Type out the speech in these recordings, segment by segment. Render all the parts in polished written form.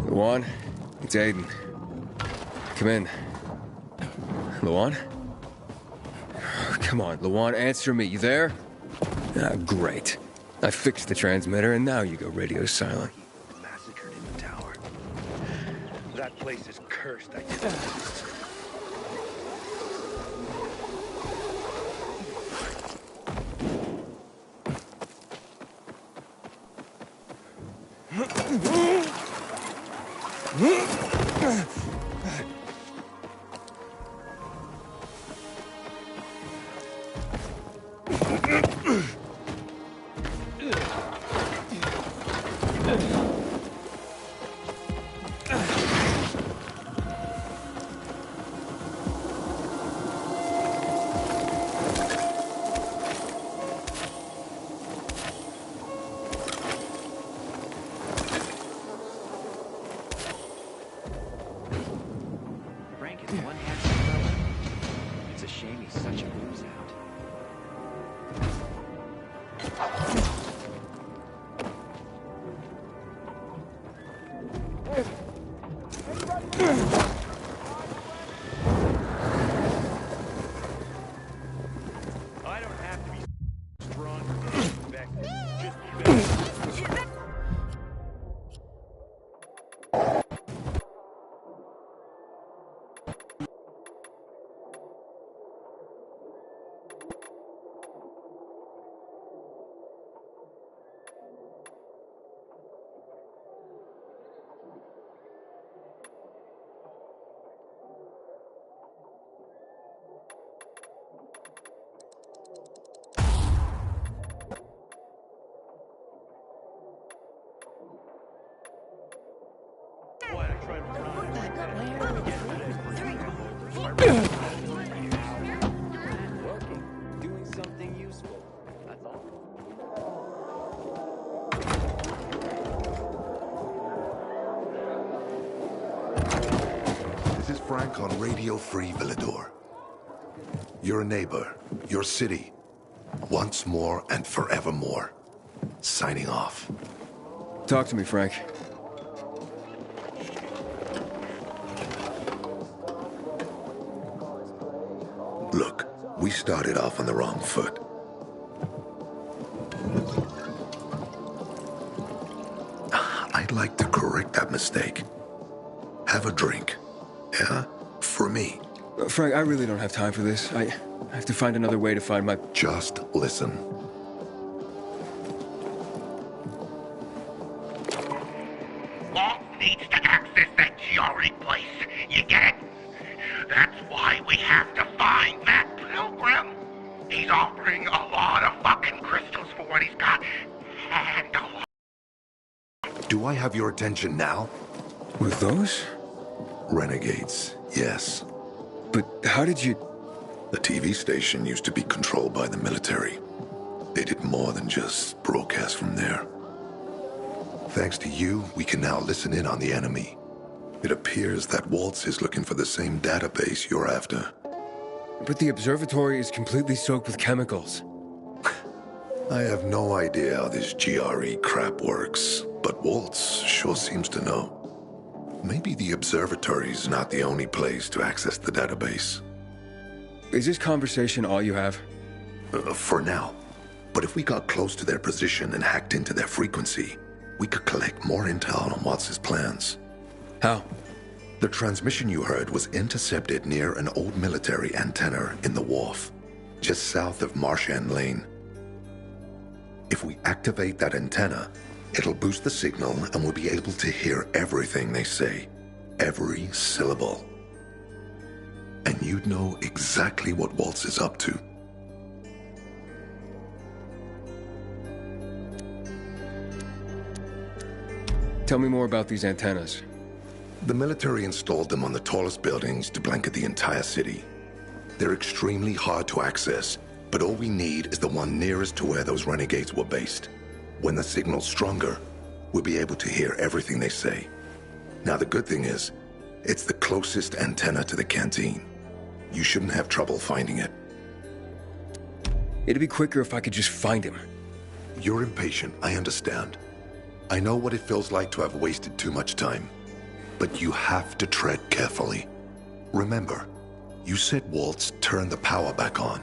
Luan, it's Aiden. Come in. Luan? Come on, Luan, answer me. You there? Ah, great. I fixed the transmitter, and now you go radio silent. Massacred in the tower. That place is cursed, I guess. Doing something useful. That's all. This is Frank on Radio Free Villador. Your neighbor, your city, once more and forevermore. Signing off. Talk to me, Frank. Look, we started off on the wrong foot. I'd like to correct that mistake. Have a drink. Yeah? For me. Frank, I really don't have time for this. I have to find another way to find my... Just listen. Walt needs to access that GRE place. You get it? That's why we have to find that pilgrim. He's offering a lot of fucking crystals for what he's got. And a lot. Do I have your attention now? With those? Renegades, yes. But how did you... The TV station used to be controlled by the military. They did more than just broadcast from there. Thanks to you, we can now listen in on the enemy. It appears that Waltz is looking for the same database you're after. But the observatory is completely soaked with chemicals. I have no idea how this GRE crap works, but Waltz sure seems to know. Maybe the observatory's not the only place to access the database. Is this conversation all you have? For now. But if we got close to their position and hacked into their frequency, we could collect more intel on Watts' plans. How? The transmission you heard was intercepted near an old military antenna in the wharf, just south of Marchand Lane. If we activate that antenna, it'll boost the signal and we'll be able to hear everything they say, every syllable. And you'd know exactly what Waltz is up to. Tell me more about these antennas. The military installed them on the tallest buildings to blanket the entire city. They're extremely hard to access, but all we need is the one nearest to where those renegades were based. When the signal's stronger, we'll be able to hear everything they say. Now the good thing is, it's the closest antenna to the canteen. You shouldn't have trouble finding it. It'd be quicker if I could just find him. You're impatient, I understand. I know what it feels like to have wasted too much time. But you have to tread carefully. Remember, you said Waltz turned the power back on.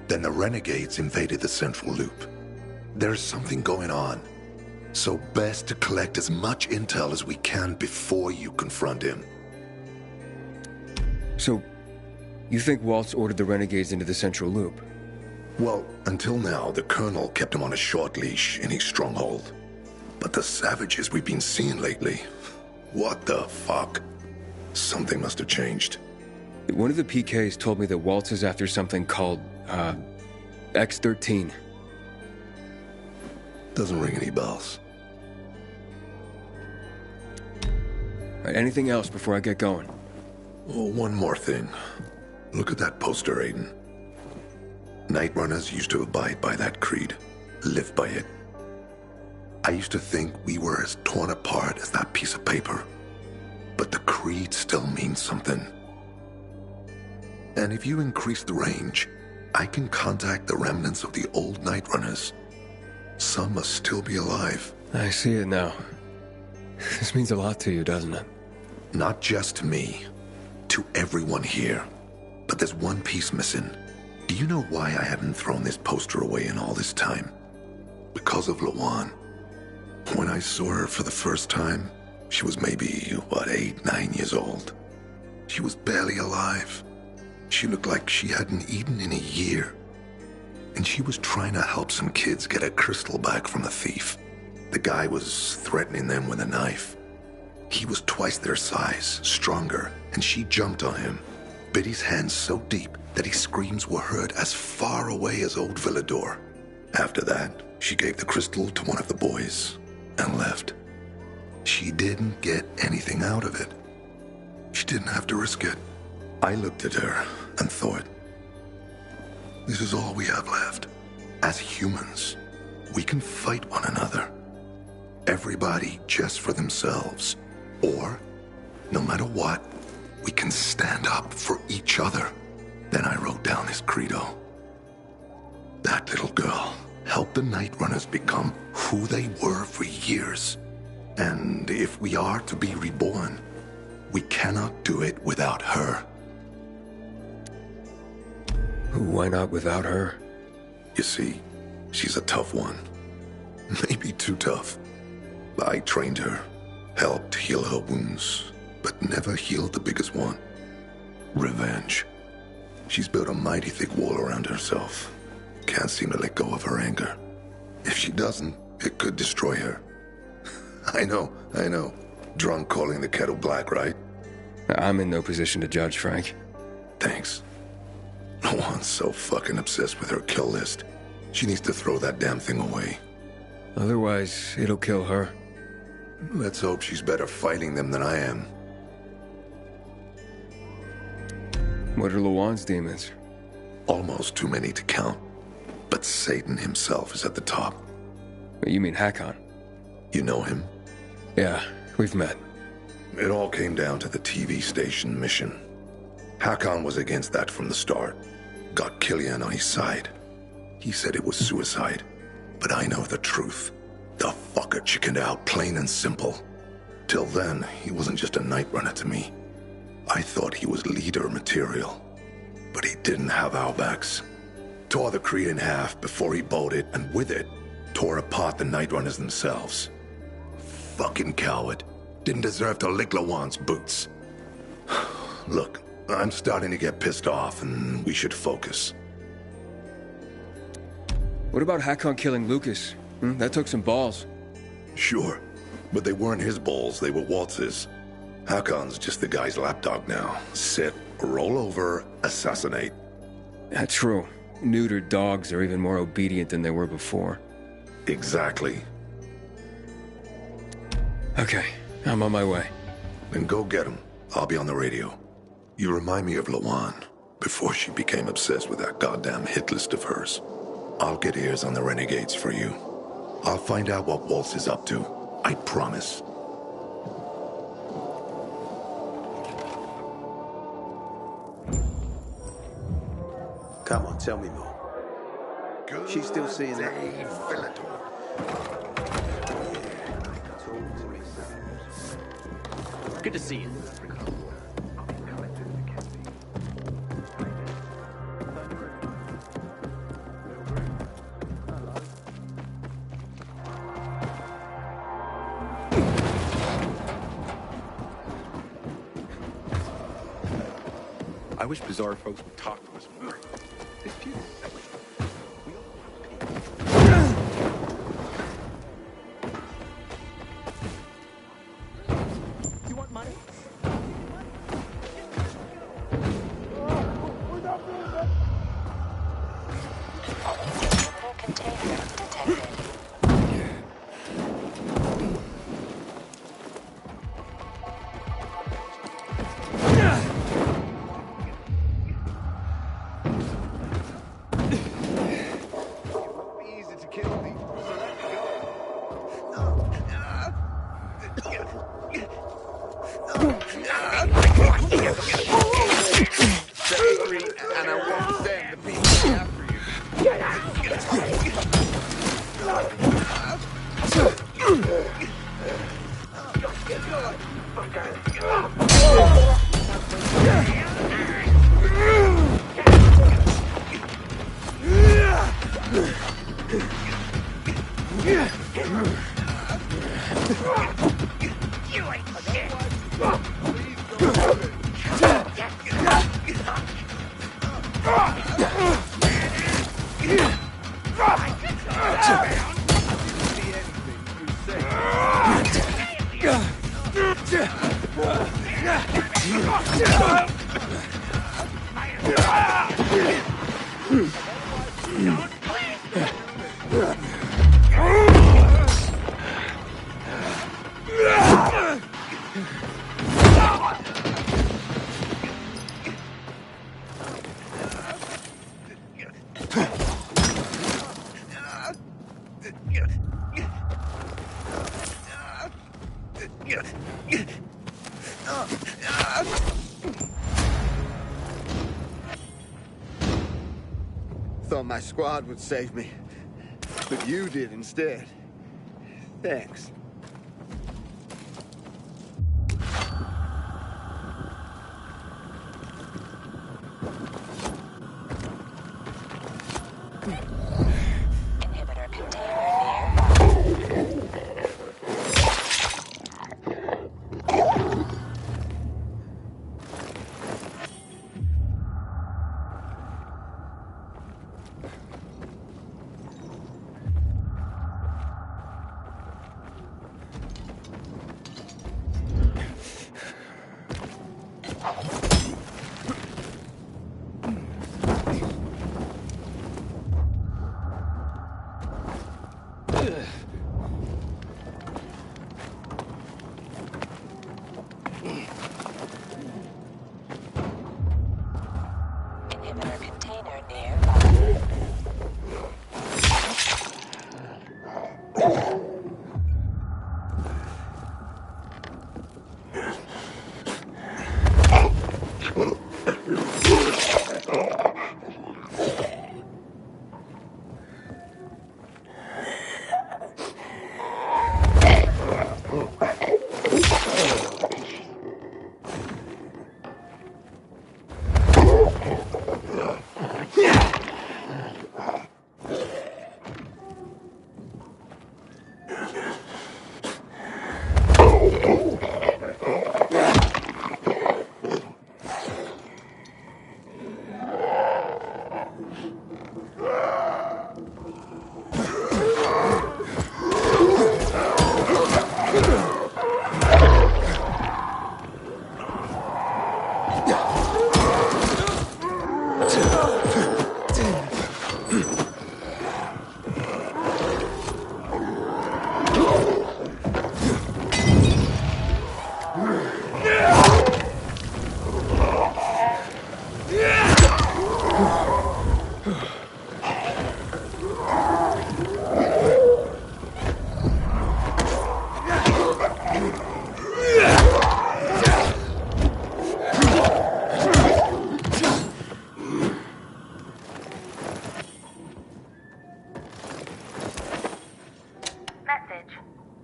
Then the renegades invaded the central loop. There's something going on. So best to collect as much intel as we can before you confront him. So, you think Waltz ordered the renegades into the central loop? Well, until now, the Colonel kept him on a short leash in his stronghold. But the savages we've been seeing lately... What the fuck? Something must have changed. One of the PKs told me that Waltz is after something called, X-13. Doesn't ring any bells. Right, anything else before I get going? Oh, one more thing. Look at that poster, Aiden. Night Runners used to abide by that creed, live by it. I used to think we were as torn apart as that piece of paper. But the creed still means something. And if you increase the range, I can contact the remnants of the old Night Runners. Some must still be alive. I see it now. This means a lot to you, doesn't it? Not just to me, to everyone here. But there's one piece missing. Do you know why I haven't thrown this poster away in all this time? Because of Lawan. When I saw her for the first time, she was maybe, 8, 9 years old. She was barely alive. She looked like she hadn't eaten in a year. And she was trying to help some kids get a crystal back from the thief. The guy was threatening them with a knife. He was twice their size, stronger, and she jumped on him, bit his hands so deep that his screams were heard as far away as Old Villador. After that, she gave the crystal to one of the boys and left. She didn't get anything out of it. She didn't have to risk it. I looked at her and thought, this is all we have left. As humans, we can fight one another. Everybody just for themselves. Or, no matter what, we can stand up for each other. Then I wrote down this credo. That little girl helped the Night Runners become who they were for years. And if we are to be reborn, we cannot do it without her. Why not without her? You see, she's a tough one. Maybe too tough. I trained her, helped heal her wounds, but never healed the biggest one. Revenge. She's built a mighty thick wall around herself. Can't seem to let go of her anger. If she doesn't, it could destroy her. I know. Drunk calling the kettle black, right? I'm in no position to judge, Frank. Thanks. No one's so fucking obsessed with her kill list. She needs to throw that damn thing away. Otherwise, it'll kill her. Let's hope she's better fighting them than I am. What are Lawan's demons? Almost too many to count. But Satan himself is at the top. You mean Hakon? You know him? Yeah, we've met. It all came down to the TV station mission. Hakon was against that from the start. Got Killian on his side. He said it was suicide. But I know the truth. The fucker chickened out, plain and simple. Till then, he wasn't just a night runner to me. I thought he was leader material. But he didn't have our backs. Tore the Creed in half before he bowed it, and with it, tore apart the Night Runners themselves. fucking coward. Didn't deserve to lick Lawan's boots. Look, I'm starting to get pissed off, and we should focus. What about Hakon killing Lucas? That took some balls. Sure, but they weren't his balls, they were Waltz's. Hakon's just the guy's lapdog now. Sit, roll over, assassinate. That's true. Neutered dogs are even more obedient than they were before. Exactly. Okay, I'm on my way. Then go get him. I'll be on the radio. You remind me of Lawan, before she became obsessed with that goddamn hit list of hers. I'll get ears on the renegades for you. I'll find out what Waltz is up to. I promise. Come on, tell me more. She's still seeing that. Good to see you. I wish bizarre folks would talk to us more. They feel silly. You want money? Container detected. Easy to kill me, so let me Set free, and I won't send the people after you. Thought my squad would save me, but you did instead. Thanks. Inhibitor container nearby.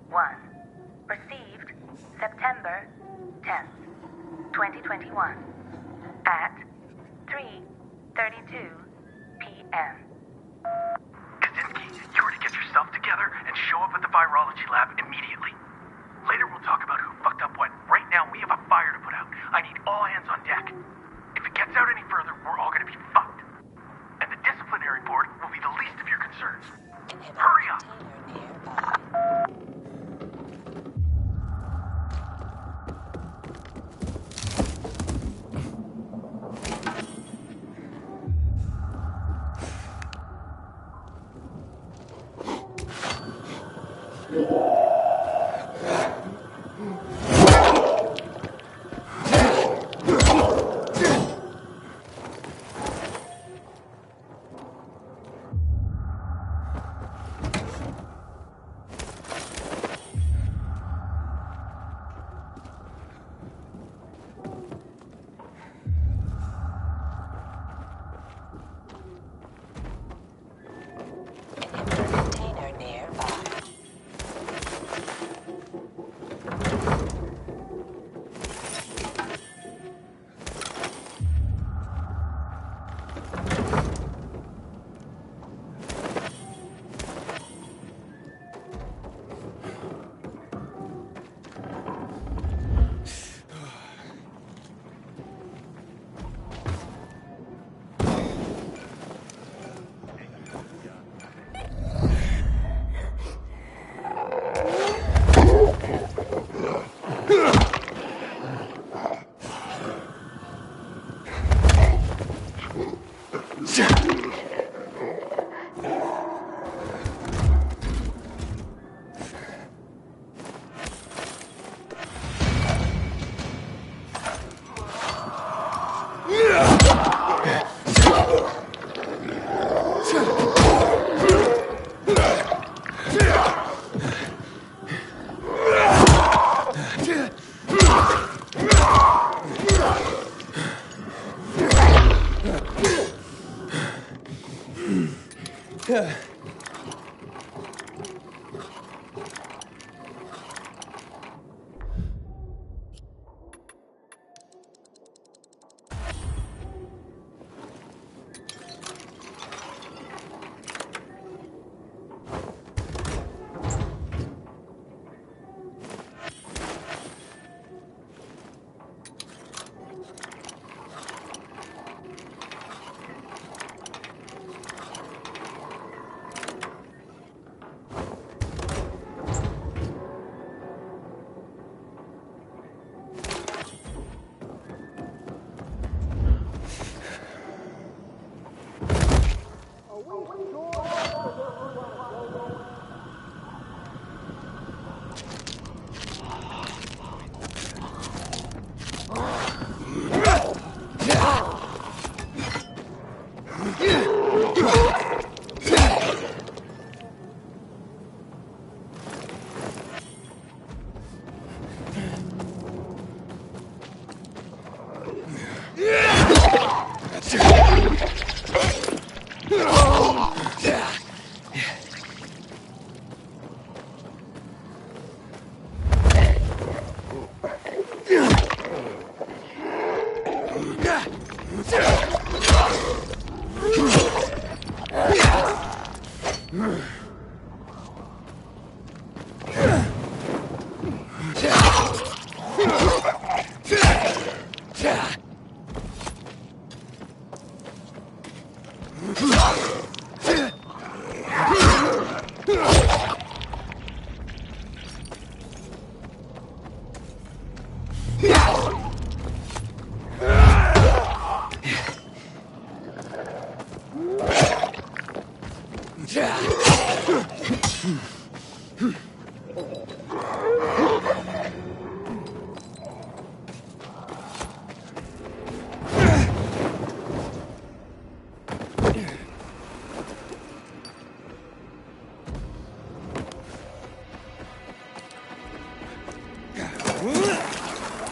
1. Received September 10th, 2021 at 3:32 p.m. Kaczynski, you were to get yourself together and show up at the virology lab immediately. Later we'll talk about who fucked up what. Right now we have a fire to put out. I need all hands on deck. If it gets out any further, we're all gonna be fucked. And the disciplinary board will be the least of your concerns. Hurry up! Container nearby.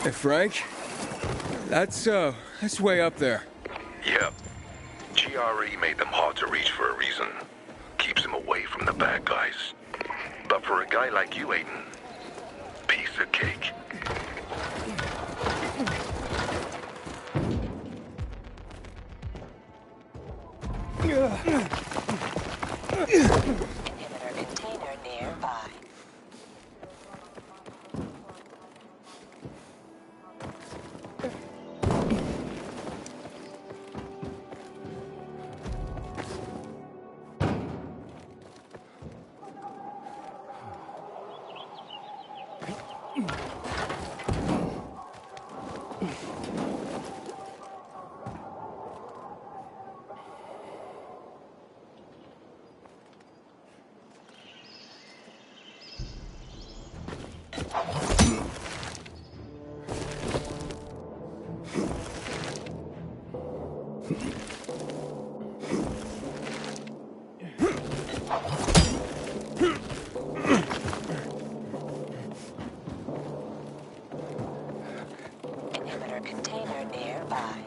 Hey, Frank. That's way up there. Yep. GRE made them hard to reach for a reason. Keeps them away from the bad guys. But For a guy like you, Aiden, piece of cake. Inhibitor container nearby. Inhibitor container nearby.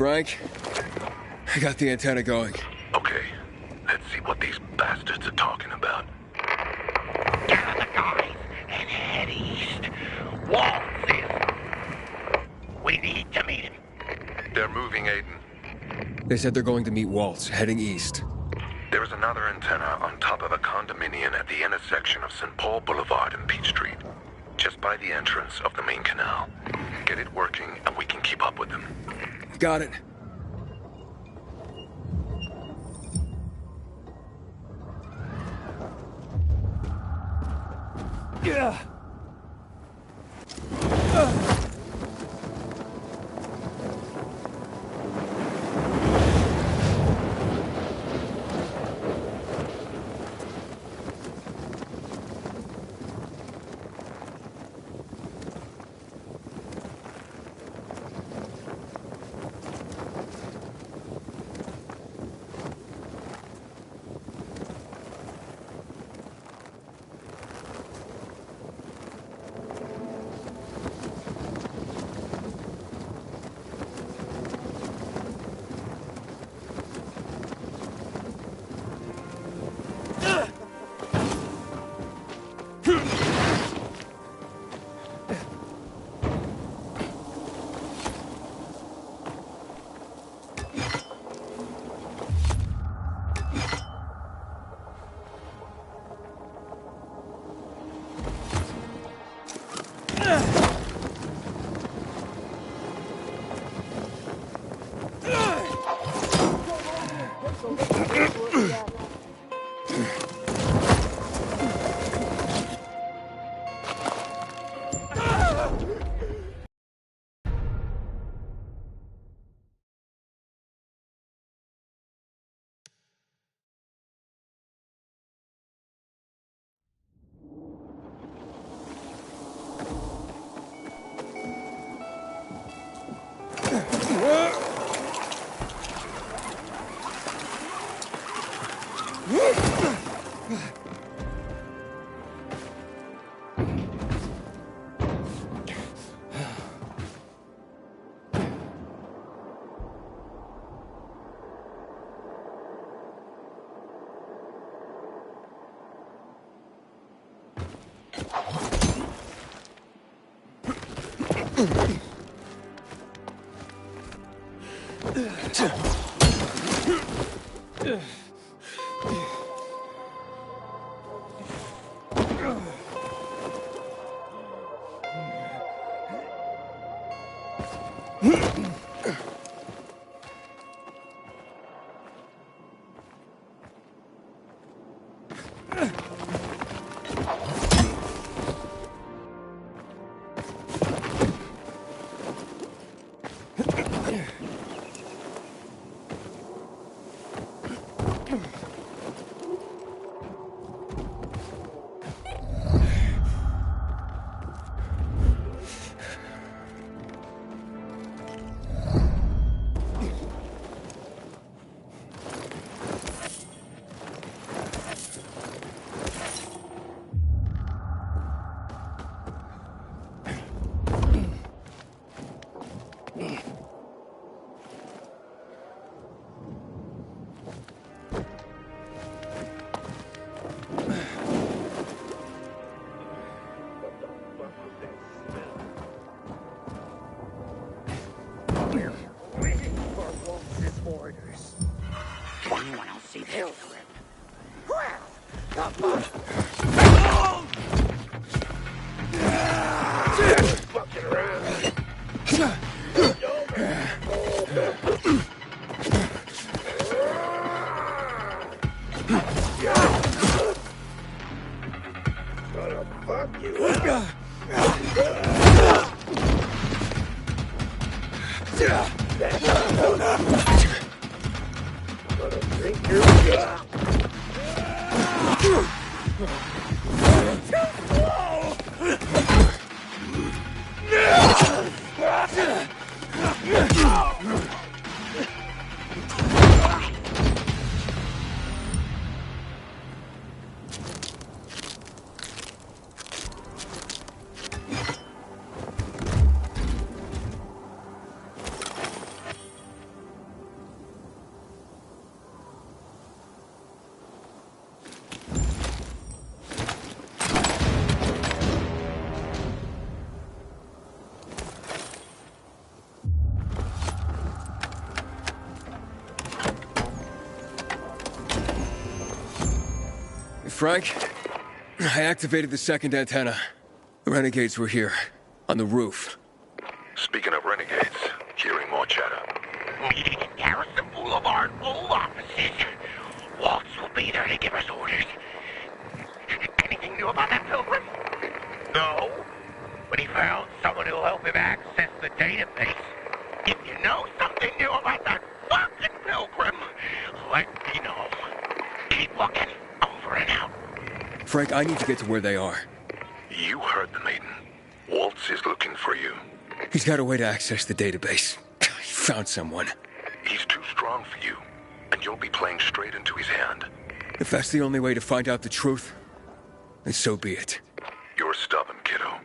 Frank, I got the antenna going. Okay, let's see what these bastards are talking about. Gather the guys and head east. Waltz is. We need to meet him. They're moving, Aiden. They said they're going to meet Waltz, heading east. There's another antenna on top of a condominium at the intersection of St. Paul Boulevard and Peach Street. Just by the entrance of the main canal. Get it working and we can keep up with them. Got it. Yeah. Anyone else see this? Fucking around. Gonna fuck you up. Gonna drink your gut. Frank, I activated the second antenna. The renegades were here, on the roof. Speaking of renegades, hearing more chatter. Meeting in Garrison Boulevard, old offices. Waltz will be there to give us orders. Anything new about that pilgrim? No. But he found someone who'll help him access the database. If you know something new about that fucking pilgrim, let me know. Keep looking. Over and out. Frank, I need to get to where they are. You heard the maiden. Waltz is looking for you. He's got a way to access the database. He found someone. He's too strong for you, and you'll be playing straight into his hand. If that's the only way to find out the truth, then so be it. You're stubborn, kiddo.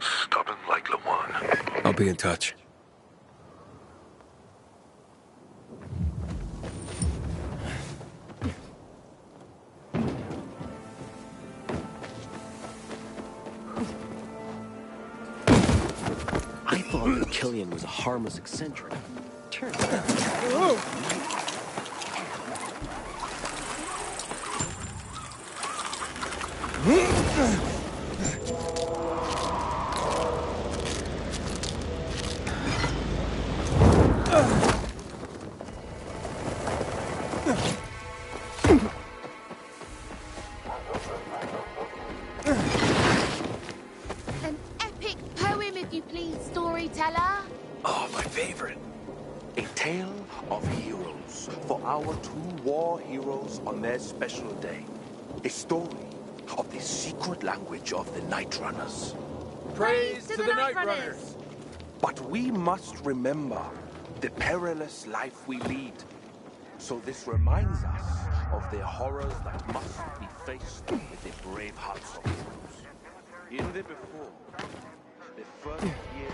Stubborn like Lawan. I'll be in touch. I thought that Killian was a harmless eccentric. Turns out. An epic poem, if you please, storyteller. Oh, my favorite. A tale of heroes for our two war heroes on their special day. A story of the secret language of the Night Runners. Praise to the Night Runners. But we must remember the perilous life we lead. So this reminds us of the horrors that must be faced with the brave hearts of heroes. In the before, the first year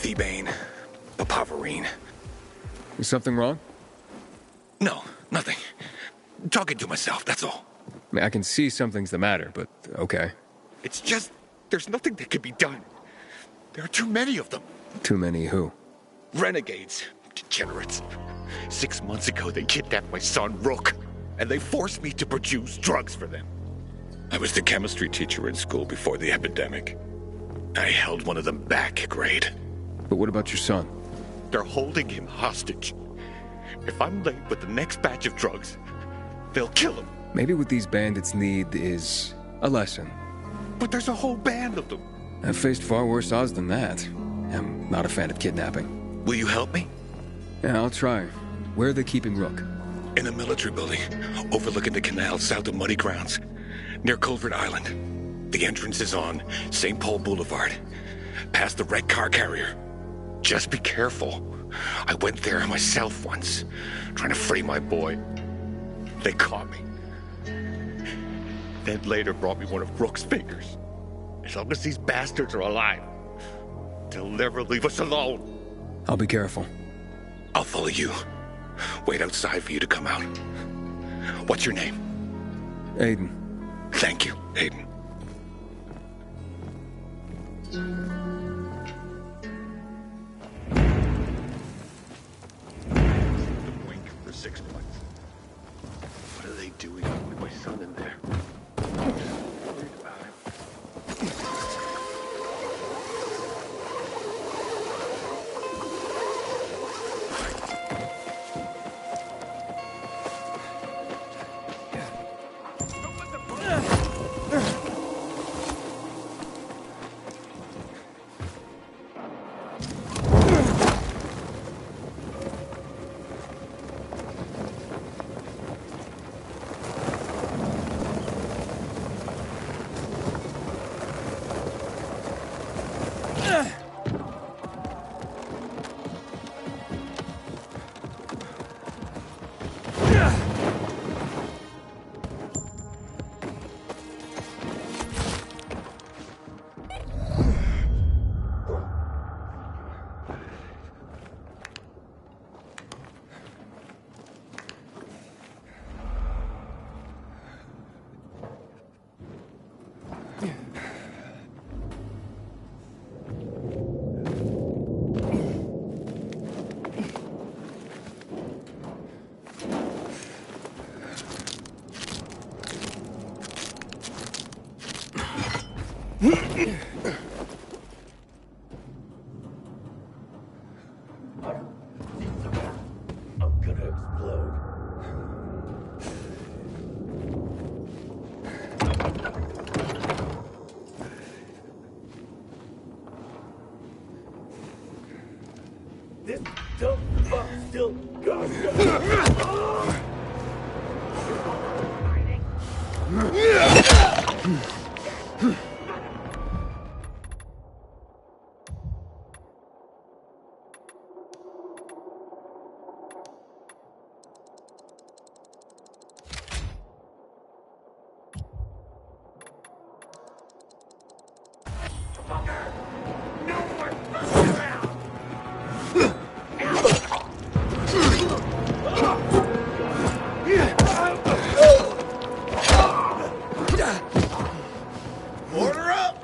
Thebane, Papaverine. Is something wrong? No, nothing. Talking to myself, that's all. I mean, I can see something's the matter, but okay. It's just, there's nothing that can be done. There are too many of them. Too many who? Renegades. Degenerates. 6 months ago, they kidnapped my son, Rook, and they forced me to produce drugs for them. I was the chemistry teacher in school before the epidemic. I held one of them back, grade. But what about your son? They're holding him hostage. If I'm late with the next batch of drugs, they'll kill him. Maybe what these bandits need is a lesson. But there's a whole band of them. I've faced far worse odds than that. I'm not a fan of kidnapping. Will you help me? Yeah, I'll try. Where are they keeping Rook? In a military building, overlooking the canal south of Muddy Grounds, near Culvert Island. The entrance is on St. Paul Boulevard, past the wrecked car carrier. Just be careful. I went there myself once, trying to free my boy. They caught me. Then later brought me one of Rook's fingers. As long as these bastards are alive, they'll never leave us alone. I'll be careful. I'll follow you. Wait outside for you to come out. What's your name? Aiden. Thank you, Aiden. The wink for 6 months. What are they doing with my son in there? Worried about him. I'm gonna explode. This dumb fuck still got Order up!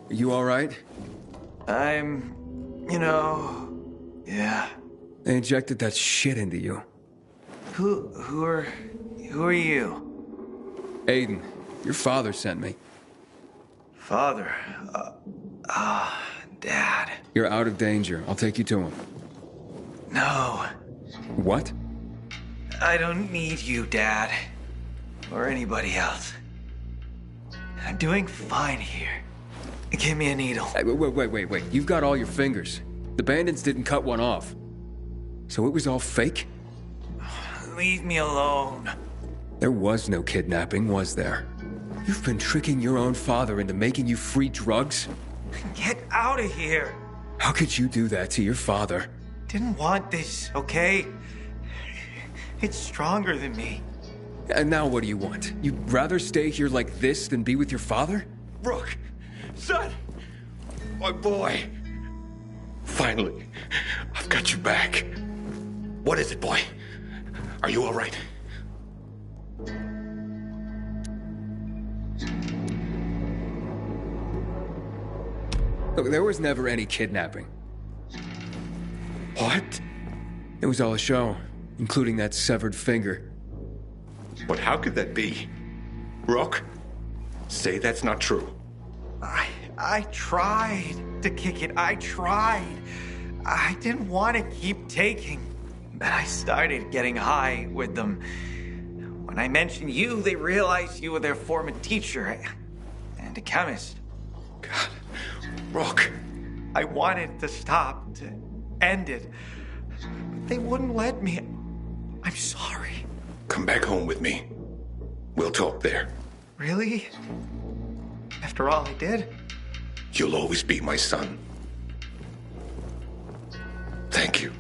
Are you all right? Yeah. They injected that shit into you. Who are you? Aiden, your father sent me. Father? Dad. You're out of danger. I'll take you to him. No. What? I don't need you, Dad. Or anybody else. I'm doing fine here. Give me a needle. Hey, wait. You've got all your fingers. The bandits didn't cut one off. So it was all fake? Leave me alone. There was no kidnapping, was there? You've been tricking your own father into making you free drugs? Get out of here. How could you do that to your father? Didn't want this, okay? It's stronger than me. And now what do you want? You'd rather stay here like this than be with your father? Rook! Son! My boy! Finally, I've got you back. What is it, boy? Are you all right? Look, there was never any kidnapping. What? It was all a show, including that severed finger. But how could that be? Rook, say that's not true. I tried to kick it. I tried. I didn't want to keep taking, but I started getting high with them. When I mentioned you, they realized you were their former teacher and a chemist. God, Rook. I wanted to stop, to end it. But they wouldn't let me. I'm sorry. Come back home with me. We'll talk there. Really? After all I did? You'll always be my son. Thank you.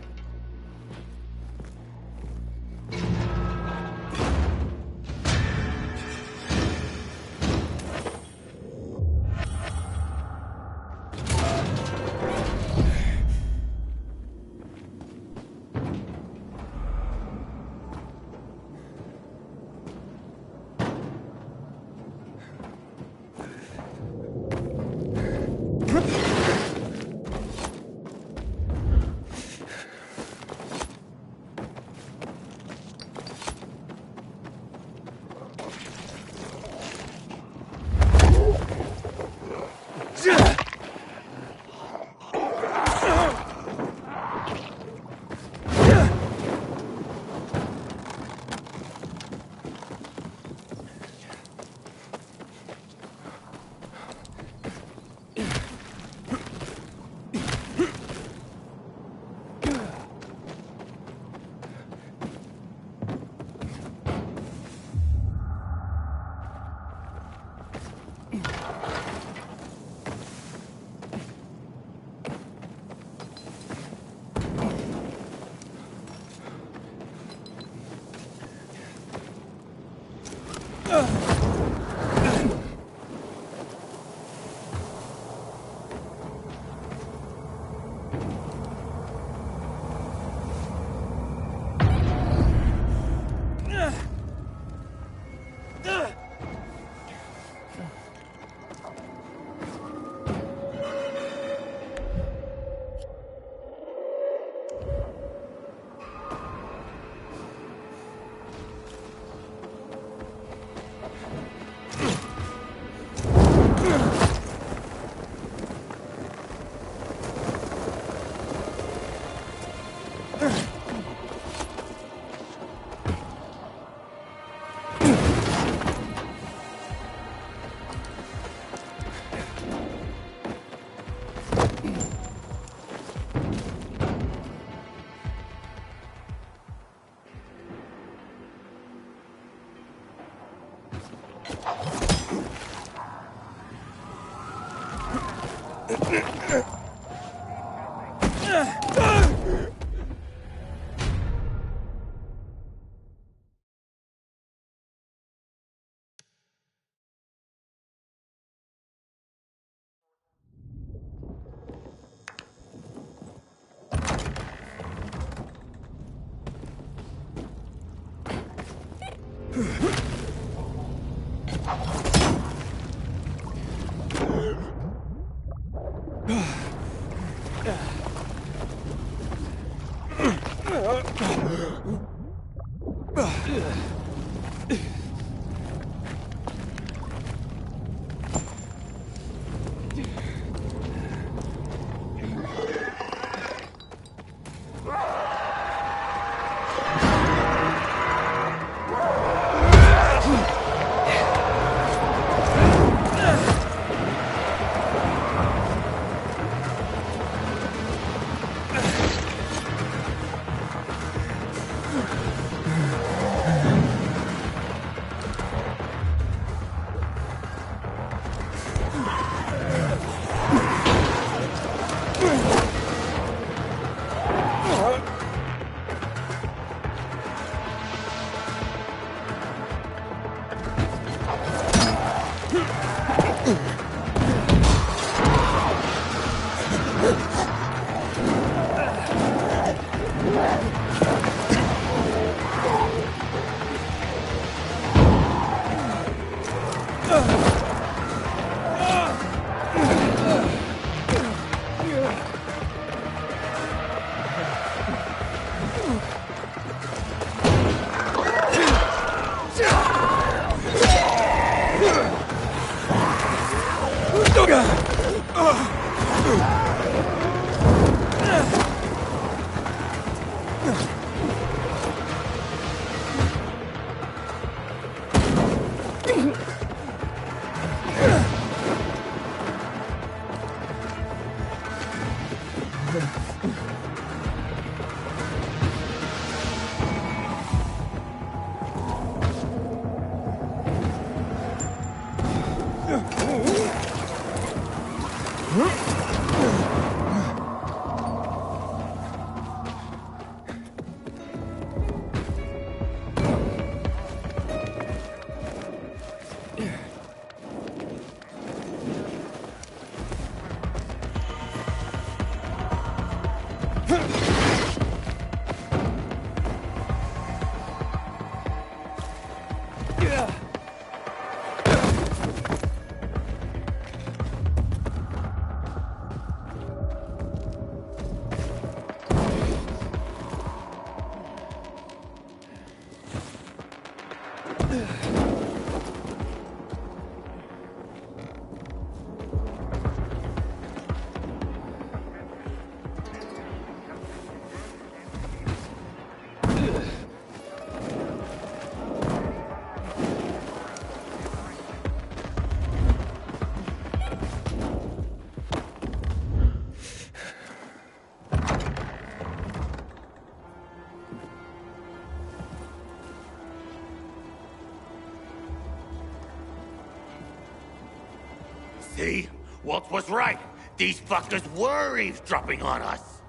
See? Walt was right. These fuckers were eavesdropping on us.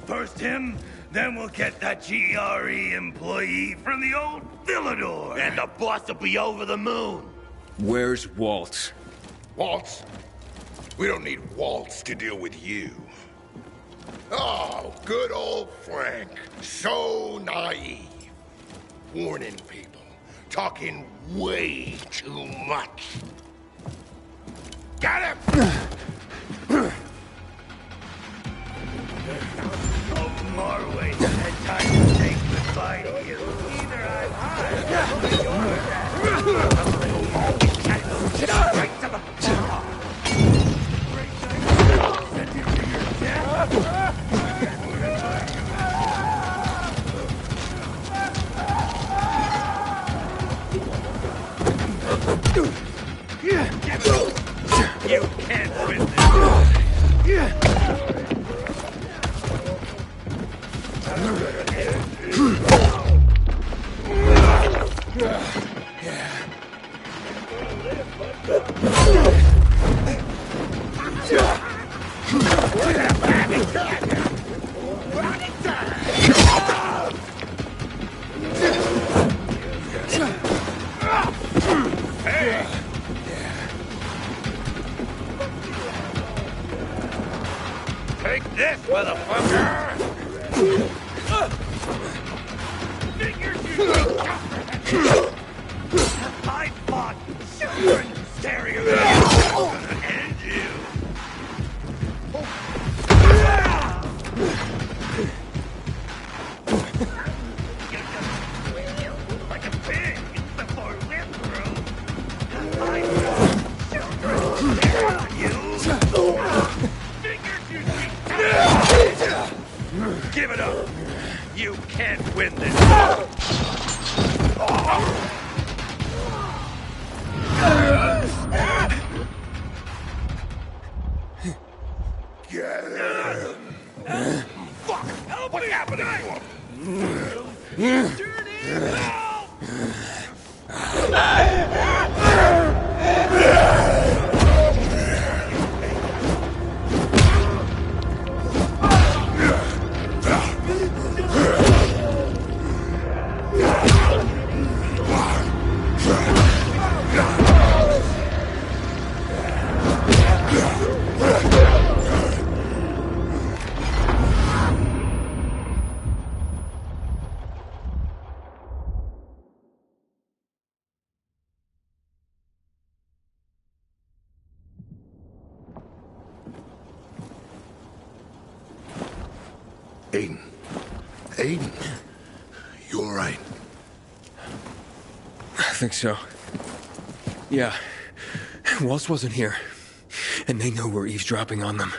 First him, then we'll get that GRE employee from the old Villador. And the boss will be over the moon. Where's Walt? Waltz? We don't need Waltz to deal with you. Oh, good old Frank. So naive. Warning people. Talking way too much. Got him! Open Marway had time to say goodbye to you. Either I'm high or you're dead. Straight to the bar. Send you to your death. You can't win this. Take this, motherfucker! Figures you I fought children stereo. I'm gonna end you. Like a pig before we're through. I fought children stereo on you. Give it up! You can't win this! Get him! Fuck! What's happening to him? Aiden. Aiden. You all right? I think so. Yeah. Waltz wasn't here. And they know we're eavesdropping on them.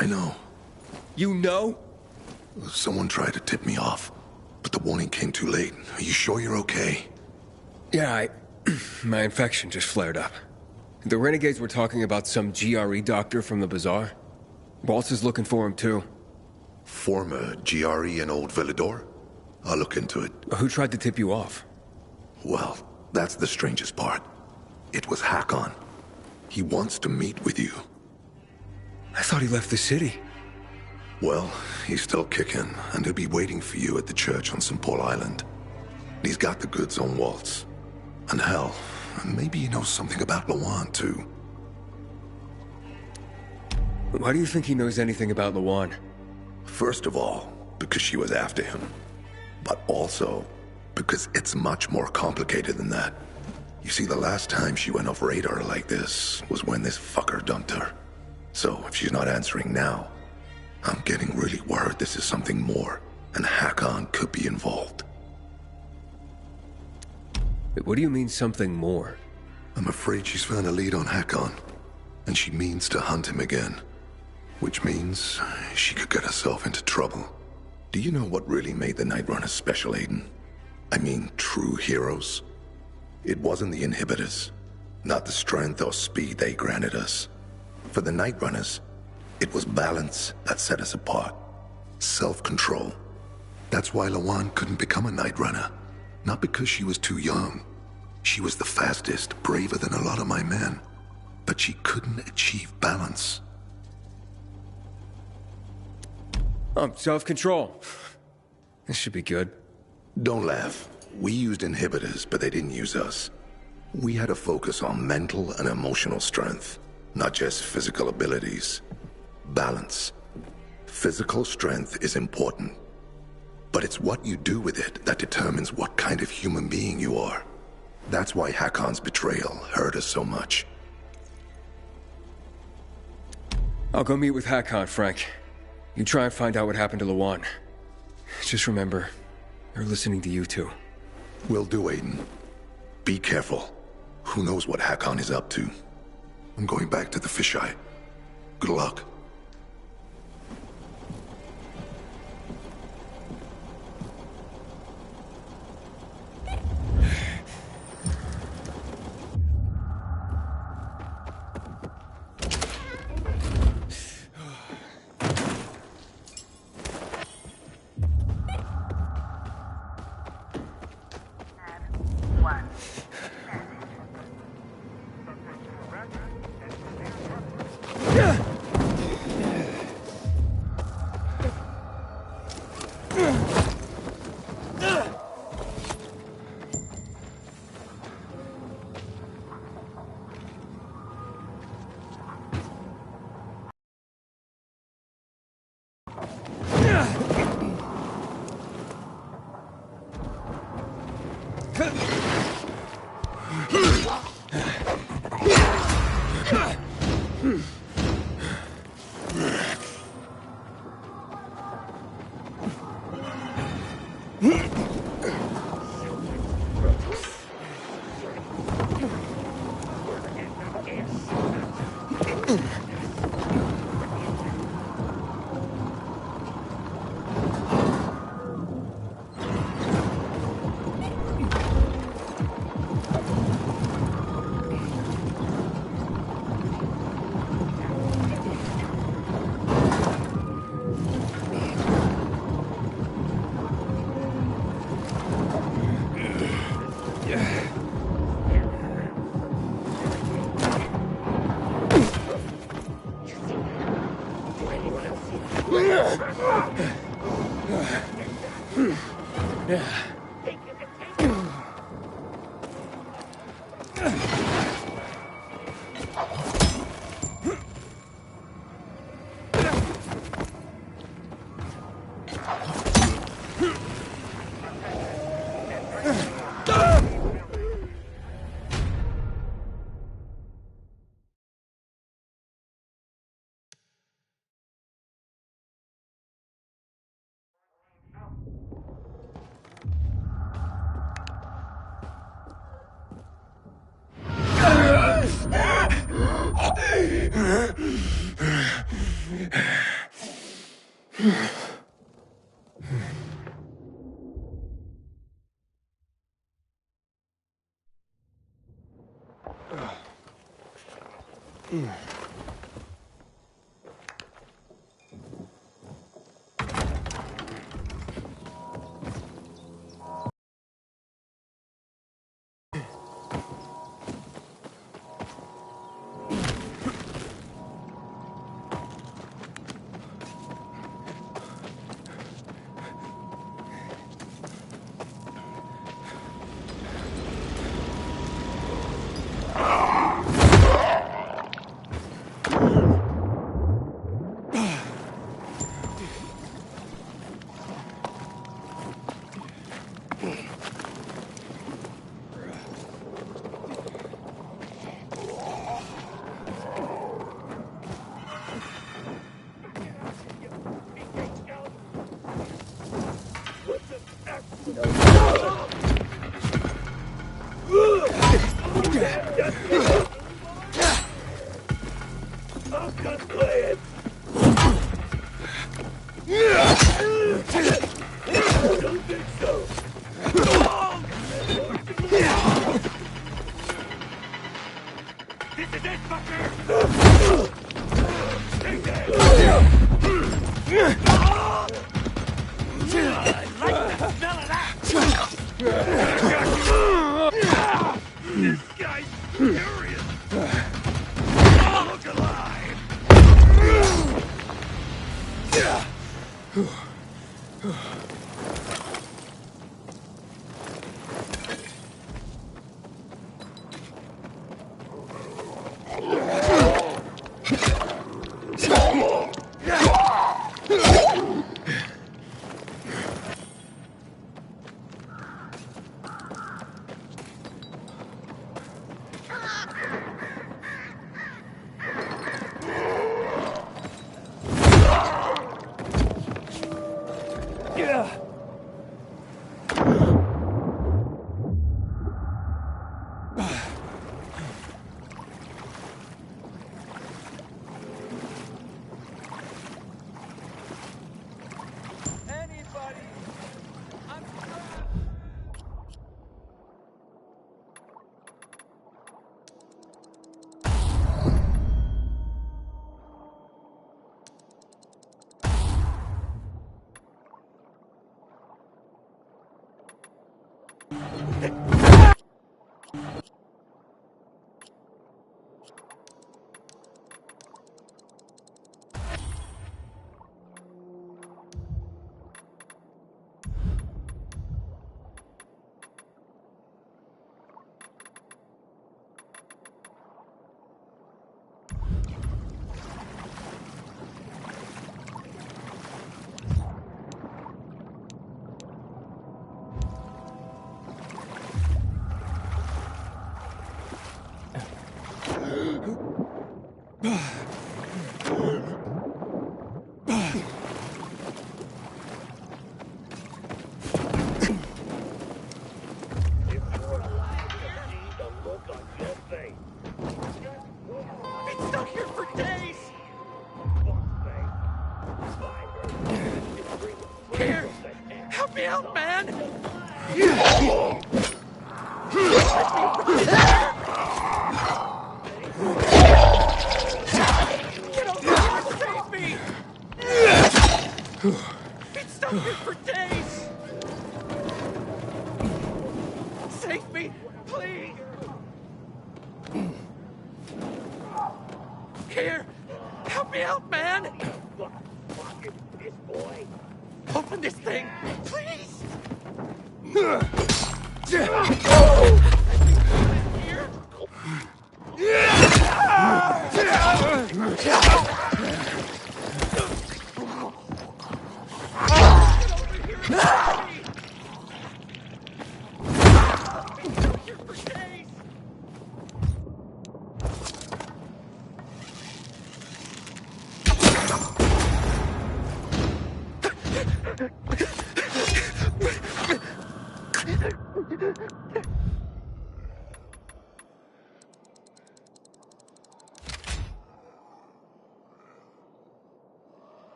I know. You know? Someone tried to tip me off, but the warning came too late. Are you sure you're okay? Yeah, my infection just flared up. The renegades were talking about some GRE doctor from the bazaar. Waltz is looking for him, too. Former GRE in Old Villador? I'll look into it. Who tried to tip you off? Well, that's the strangest part. It was Hakon. He wants to meet with you. I thought he left the city. Well, he's still kicking, and he'll be waiting for you at the church on St. Paul Island. He's got the goods on Waltz. And hell, maybe he knows something about Lawan, too. Why do you think he knows anything about Lawan? First of all, because she was after him. But also, because it's much more complicated than that. You see, the last time she went off radar like this was when this fucker dumped her. So, if she's not answering now, I'm getting really worried this is something more, and Hakon could be involved. What do you mean, something more? I'm afraid she's found a lead on Hakon, and she means to hunt him again. Which means she could get herself into trouble. Do you know what really made the Night Runners special, Aiden? I mean, true heroes? It wasn't the inhibitors, not the strength or speed they granted us. For the Night Runners, it was balance that set us apart. Self-control. That's why Lawan couldn't become a Night Runner. Not because she was too young. She was the fastest, braver than a lot of my men. But she couldn't achieve balance. Self-control. This should be good. Don't laugh. We used inhibitors, but they didn't use us. We had to focus on mental and emotional strength, not just physical abilities. Balance. Physical strength is important, but it's what you do with it that determines what kind of human being you are. That's why Hakon's betrayal hurt us so much. I'll go meet with Hakon, Frank. You try and find out what happened to Lawan. Just remember, they're listening to you too. Will do, Aiden. Be careful. Who knows what Hakon is up to? I'm going back to the fisheye. Good luck. Don't think so. This is it, fucker! Take that! I like the smell of that! This guy's furious! Look alive! Been stuck here for days! Here! Help me out, man! Get over here and save me! Been stuck here for days! Save me, please! Here! Help me out, man! Open this thing, please!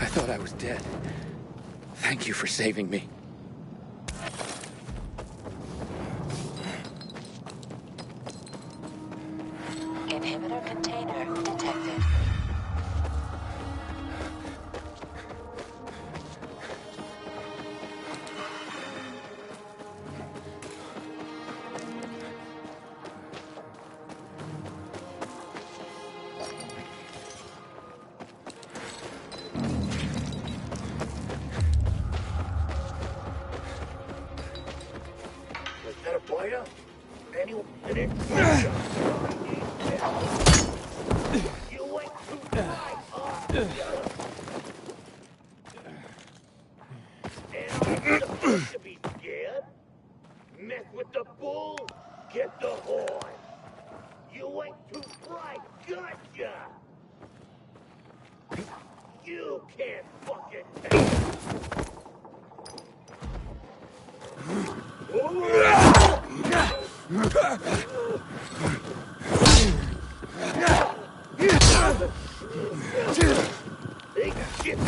I thought I was dead. Thank you for saving me. Inhibitor container detected. Was that a biter? Anyone in it? You went too far. And I'm supposed to be scared? Mess with the bull, get the horn. You went too bright. Gotcha. You can't fucking take Big shit.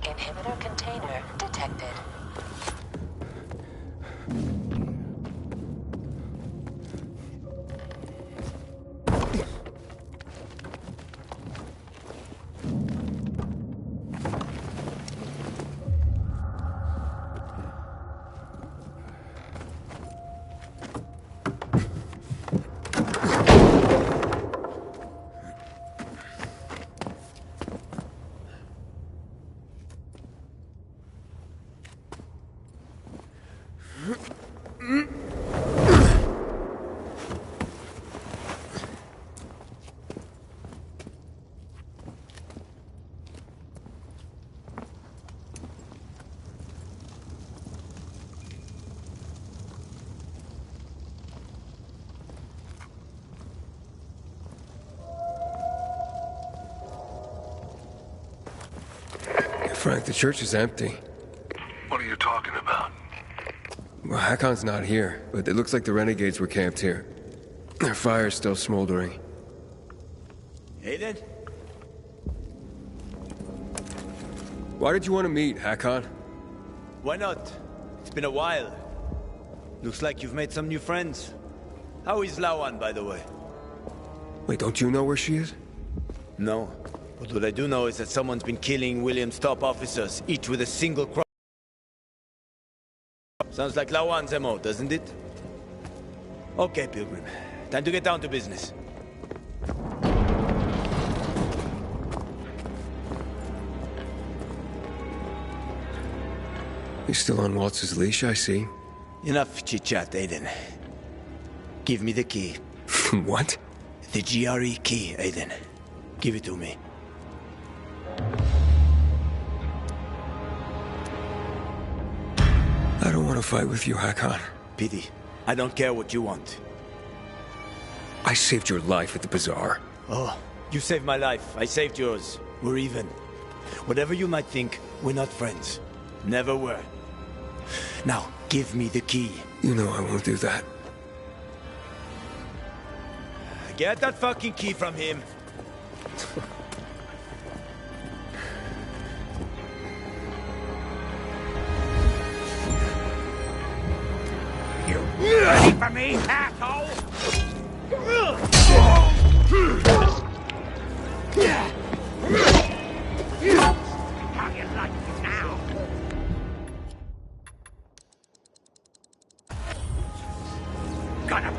Inhibitor container detected. Frank, the church is empty. What are you talking about? Well, Hakon's not here, but it looks like the renegades were camped here. Their fire's still smoldering. Aiden? Why did you want to meet, Hakon? Why not? It's been a while. Looks like you've made some new friends. How is Lawan, by the way? Wait, don't you know where she is? No. But what I do know is that someone's been killing William's top officers, each with a single cross. Sounds like Lawan's MO, doesn't it? Okay, Pilgrim. Time to get down to business. You're still on Waltz's leash, I see. Enough chit-chat, Aiden. Give me the key. What? The GRE key, Aiden. Give it to me. I don't want to fight with you, Hakon. Pity. I don't care what you want. I saved your life at the bazaar. Oh, you saved my life. I saved yours. We're even. Whatever you might think, we're not friends. Never were. Now, give me the key. You know I won't do that. Get that fucking key from him. You ready for me, asshole? How you like me now? Gonna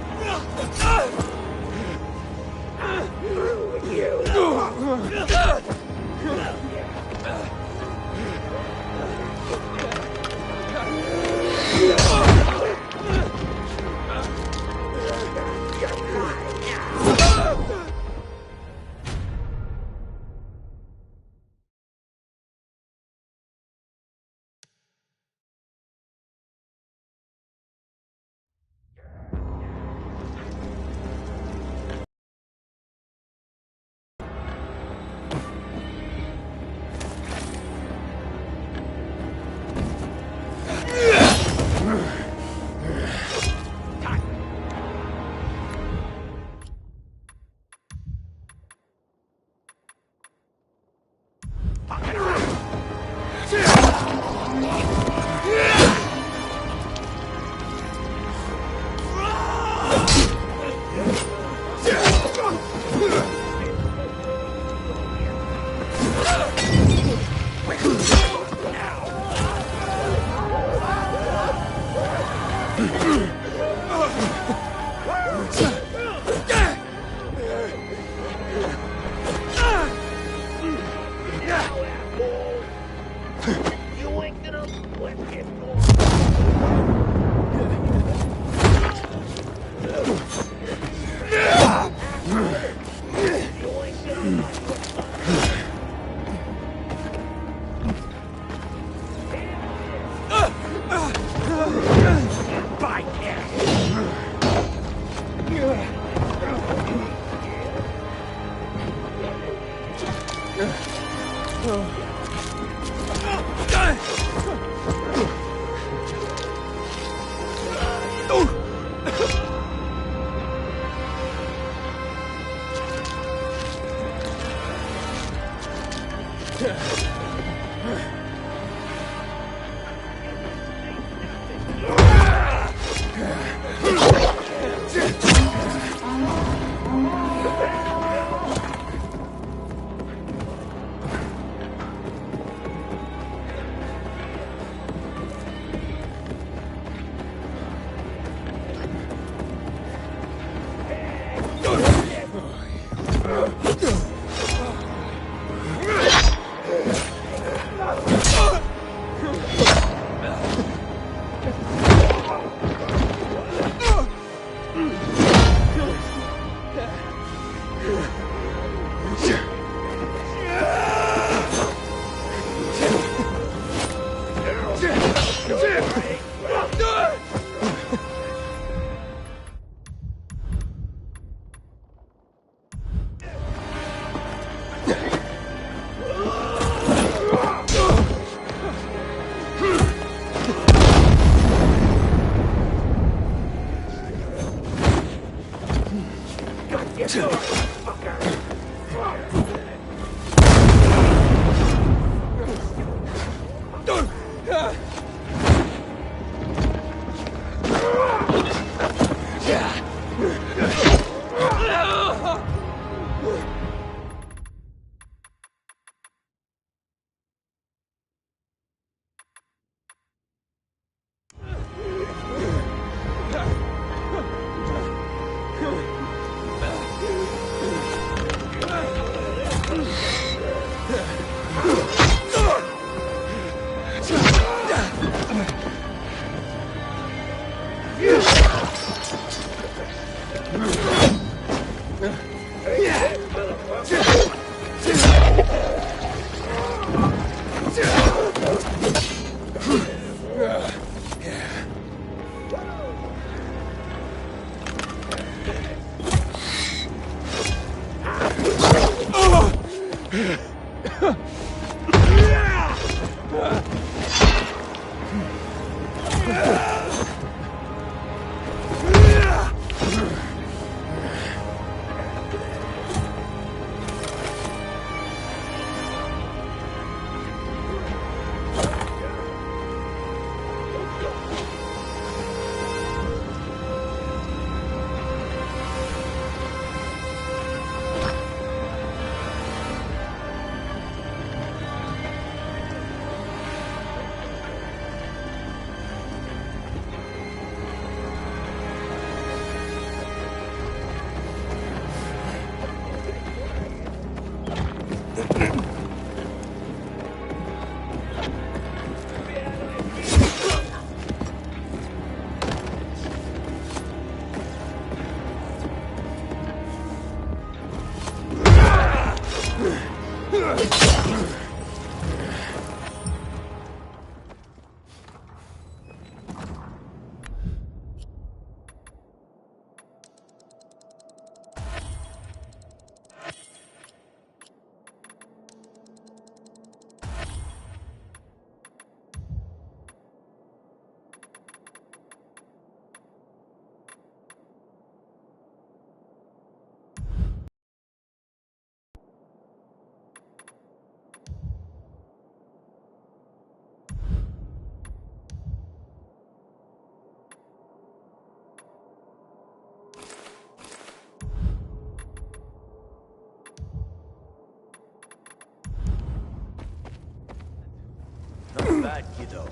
Not bad, kiddo.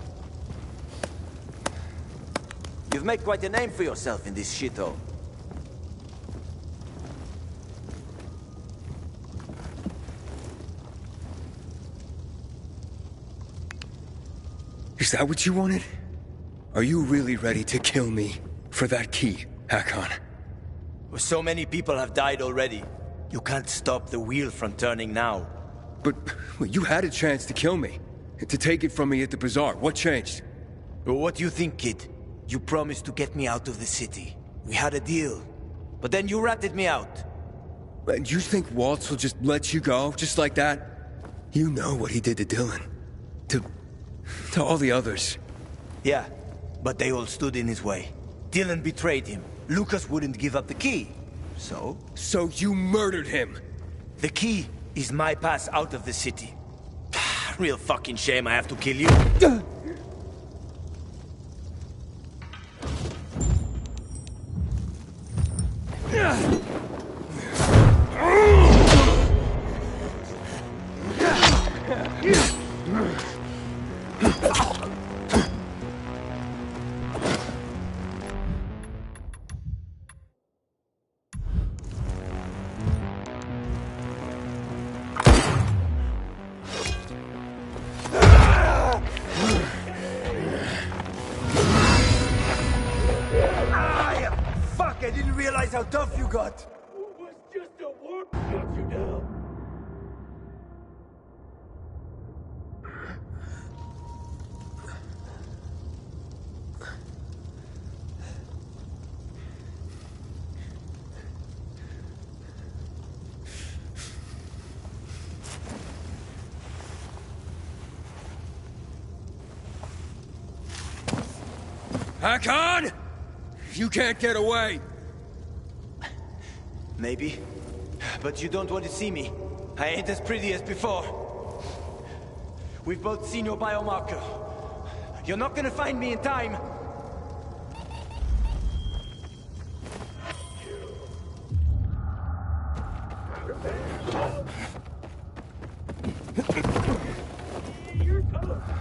You've made quite a name for yourself in this shithole. Is that what you wanted? Are you really ready to kill me for that key, Hakon? Well, so many people have died already. You can't stop the wheel from turning now. But well, you had a chance to kill me. To take it from me at the bazaar. What changed? Well, what do you think, kid? You promised to get me out of the city. We had a deal. But then you ratted me out. And you think Waltz will just let you go, just like that? You know what he did to Dylan. To all the others. Yeah, but they all stood in his way. Dylan betrayed him. Lucas wouldn't give up the key. So? So you murdered him! The key is my pass out of the city. Real fucking shame I have to kill you. Fuck, I didn't realize how tough you got. It was just a work got you down. Hakon! You can't get away! Maybe. But you don't want to see me. I ain't as pretty as before. We've both seen your biomarker. You're not gonna find me in time. You're toast.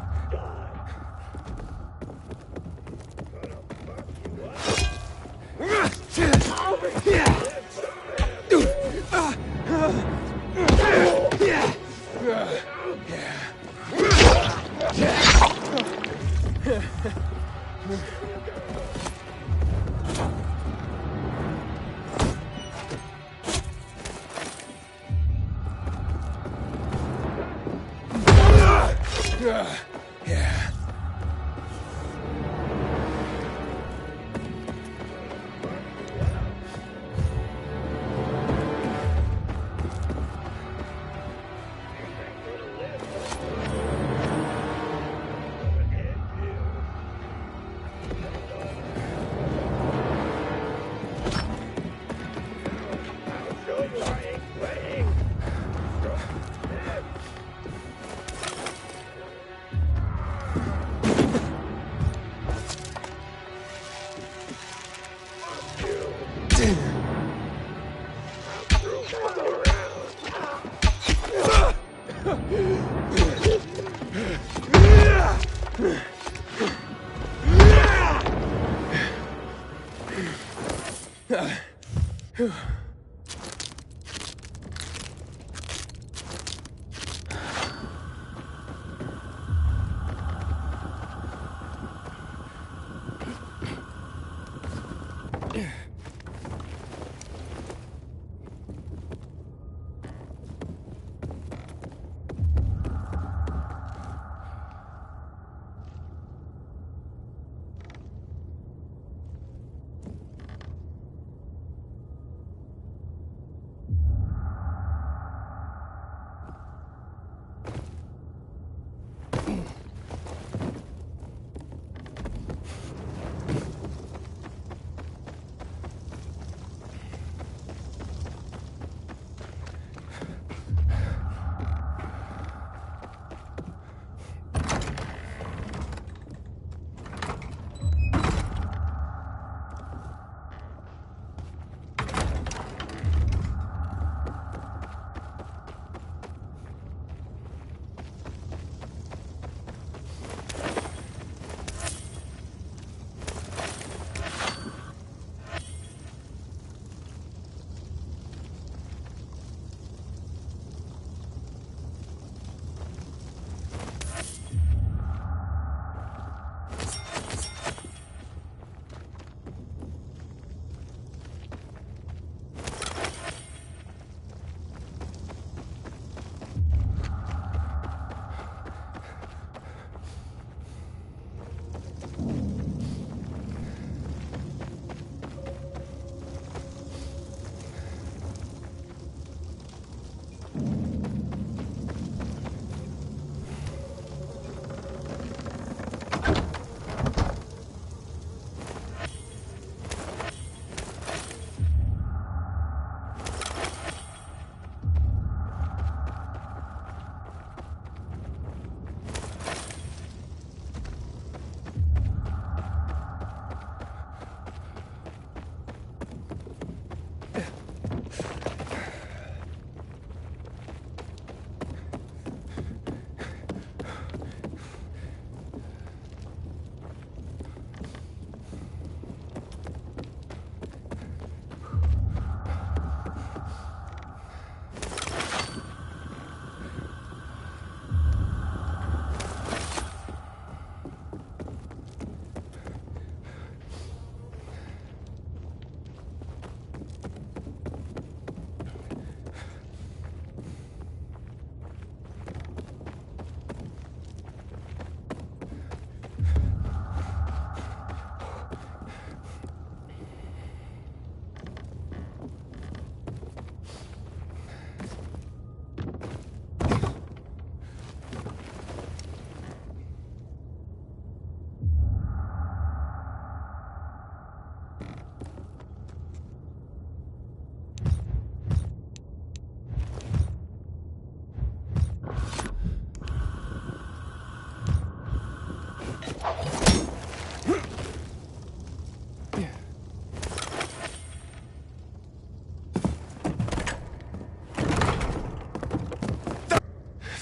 Yeah.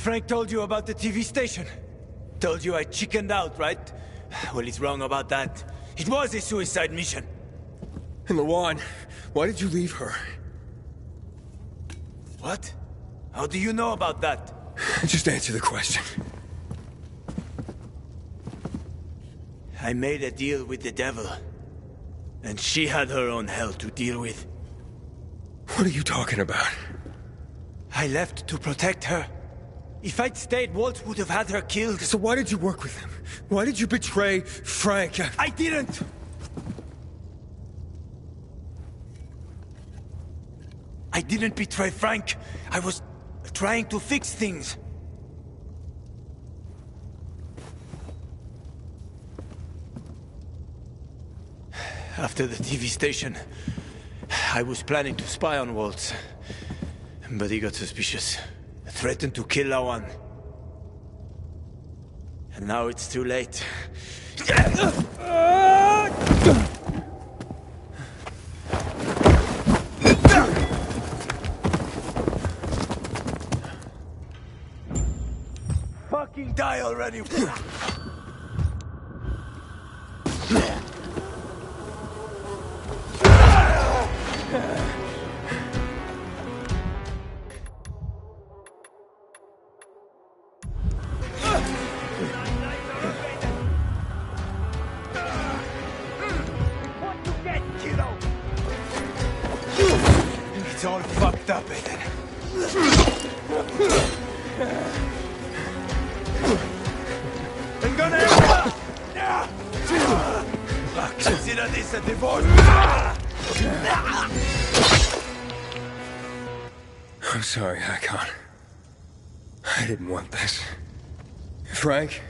Frank told you about the TV station. Told you I chickened out, right? Well, he's wrong about that. It was a suicide mission. And Lawan, why did you leave her? What? How do you know about that? Just answer the question. I made a deal with the devil. And she had her own hell to deal with. What are you talking about? I left to protect her. If I'd stayed, Walt would have had her killed. So why did you work with him? Why did you betray Frank? I didn't! I didn't betray Frank. I was trying to fix things. After the TV station, I was planning to spy on Waltz. But he got suspicious. Threatened to kill Lawan. And now it's too late. Fucking die already! It's all fucked up, Aiden. I'm gonna... Consider this a divorce. I'm sorry, Icon. I didn't want this. Frank?